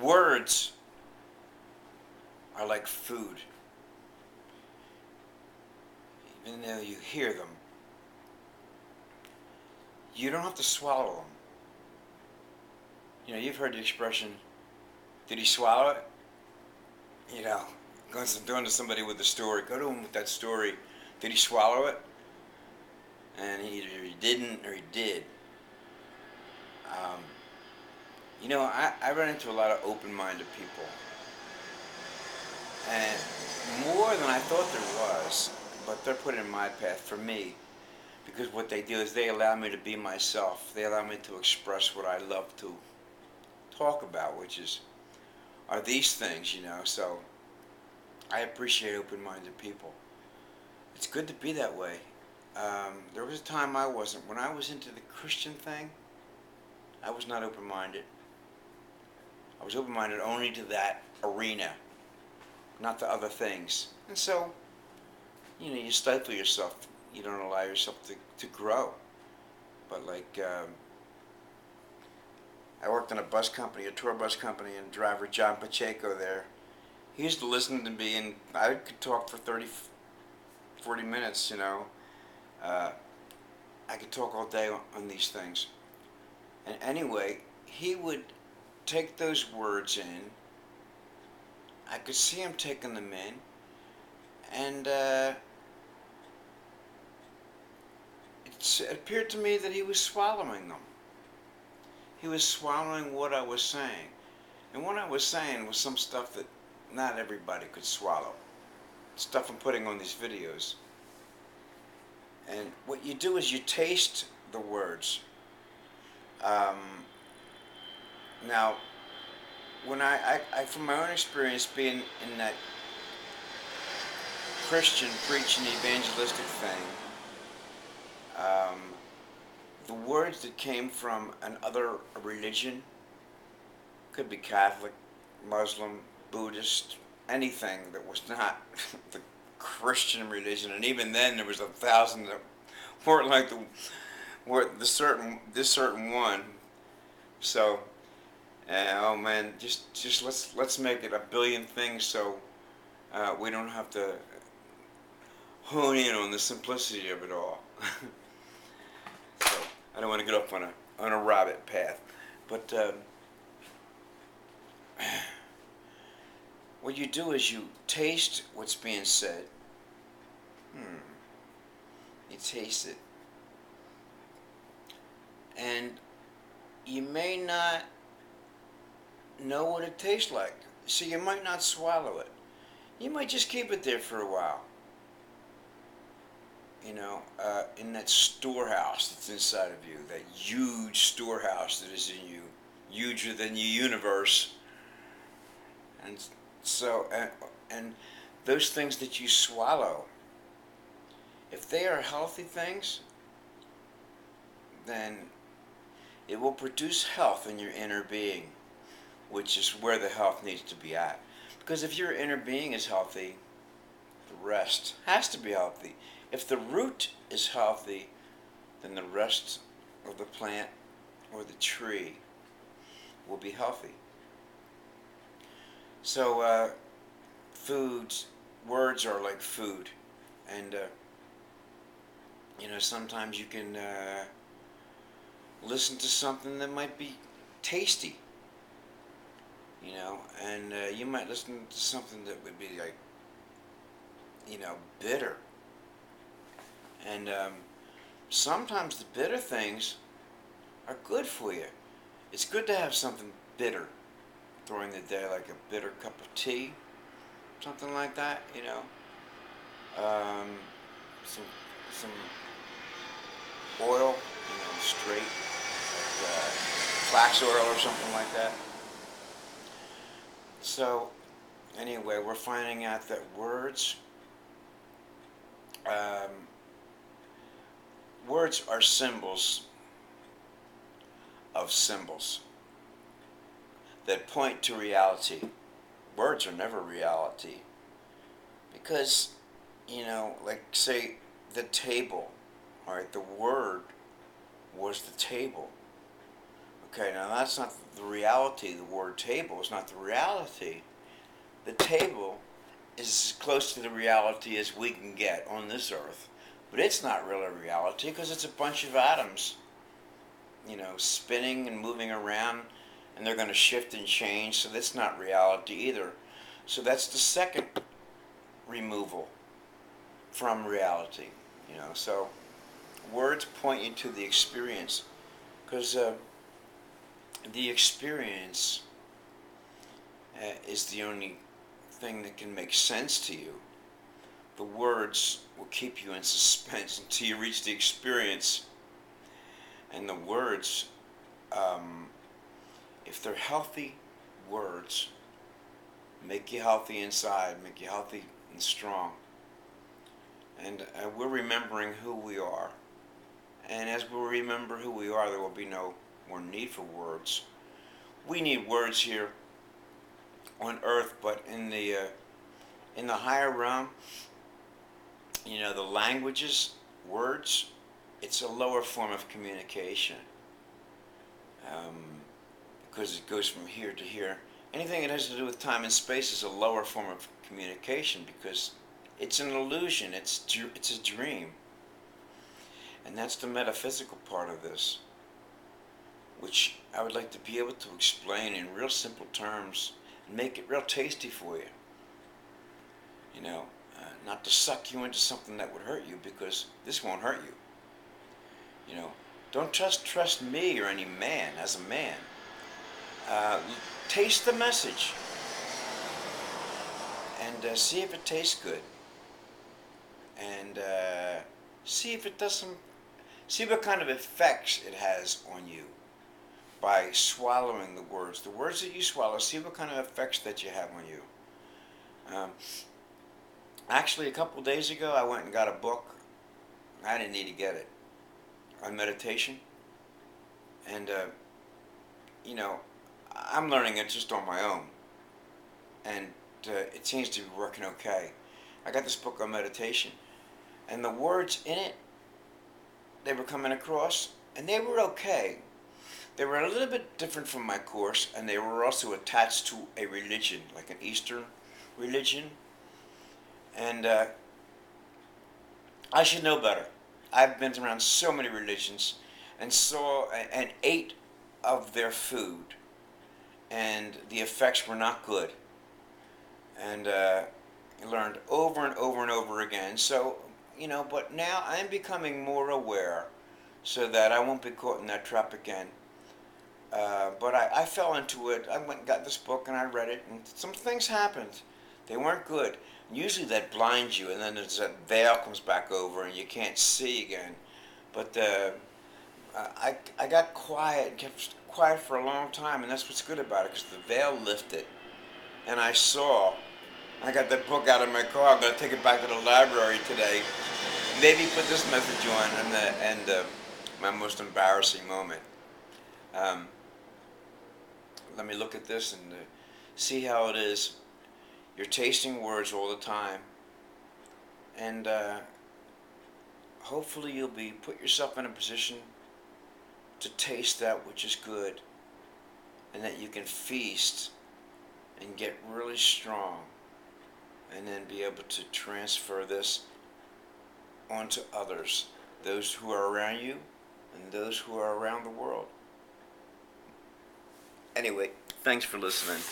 Words are like food. Even though you hear them, you don't have to swallow them. You know, you've heard the expression, did he swallow it? You know, going to somebody with a story, go to him with that story, did he swallow it? And either he didn't or he did. Um, I run into a lot of open-minded people. And more than I thought there was, but they're put in my path for me. Because what they do is they allow me to be myself. They allow me to express what I love to talk about, which are these things, So I appreciate open-minded people. It's good to be that way. There was a time I wasn't. When I was into the Christian thing, I was not open-minded. I was open-minded only to that arena, not to other things. And so, you stifle yourself. You don't allow yourself to grow. But I worked in a bus company, a tour bus company, and driver John Pacheco there. He used to listen to me, and I could talk for 30, 40 minutes, I could talk all day on these things. And anyway, he would take those words in. I could see him taking them in. And it appeared to me that he was swallowing them. He was swallowing what I was saying. And what I was saying was some stuff that not everybody could swallow. Stuff I'm putting on these videos. And what you do is you taste the words. Now, when I from my own experience being in that Christian preaching evangelistic thing, the words that came from another religion, could be Catholic, Muslim, Buddhist, anything that was not the Christian religion, and even then there was 1,000 that weren't like this certain one. So, oh man, just let's make it a billion things so we don't have to hone in on the simplicity of it all. So I don't want to get off on a rabbit path, but what you do is you taste what's being said. You taste it, and you may not know what it tastes like, so you might not swallow it. You might just keep it there for a while. In that storehouse that's inside of you, that huge storehouse that is in you, huger than the universe. And so, and those things that you swallow, if they are healthy things, then it will produce health in your inner being, which is where the health needs to be at. Because if your inner being is healthy, the rest has to be healthy. If the root is healthy, then the rest of the plant or the tree will be healthy. So, words are like food. And, sometimes you can listen to something that might be tasty. And you might listen to something that would be like, bitter. And sometimes the bitter things are good for you. It's good to have something bitter during the day, like a bitter cup of tea, something like that, some oil, straight, like flax oil or something like that. So, anyway, we're finding out that words are symbols of symbols that point to reality. Words are never reality. Because, like say the table, alright, the word was the table. Okay, now that's not the reality. The word table is not the reality. The table is as close to the reality as we can get on this earth. But it's not really reality because it's a bunch of atoms, spinning and moving around, and they're going to shift and change, so that's not reality either. So that's the second removal from reality, So words point you to the experience because the experience is the only thing that can make sense to you. The words will keep you in suspense until you reach the experience. And the words, if they're healthy words, make you healthy inside, make you healthy and strong. And we're remembering who we are. And as we remember who we are, there will be no more need for words. We need words here on earth, but in the higher realm, the languages, words, it's a lower form of communication, because it goes from here to here. Anything that has to do with time and space is a lower form of communication because it's an illusion, it's a dream. And that's the metaphysical part of this, which I would like to be able to explain in real simple terms and make it real tasty for you. Not to suck you into something that would hurt you, because this won't hurt you. Don't trust me or any man as a man. Taste the message and see if it tastes good, and see if it doesn't. See what kind of effects it has on you by swallowing the words. The words that you swallow, see what kind of effects that you have on you. Actually, a couple of days ago, I went and got a book. I didn't need to get it, on meditation. And, I'm learning it just on my own. And it seems to be working okay. I got this book on meditation. And the words in it, they were coming across, and they were okay. They were a little bit different from my course, and they were also attached to a religion, like an Eastern religion. And I should know better. I've been around so many religions and saw and ate of their food, and the effects were not good. And I learned over and over and over again. So, but now I'm becoming more aware so that I won't be caught in that trap again. But I fell into it. I went and got this book and I read it, and some things happened. They weren't good. Usually that blinds you, and then there's that veil comes back over and you can't see again. But I got quiet, kept quiet for a long time, and that's what's good about it, because the veil lifted. And I got that book out of my car. I'm going to take it back to the library today. Maybe put this message on and my most embarrassing moment. Let me look at this and see how it is. You're tasting words all the time, and hopefully you'll put yourself in a position to taste that which is good, and that you can feast and get really strong, and then be able to transfer this onto others, those who are around you and those who are around the world. Anyway, thanks for listening.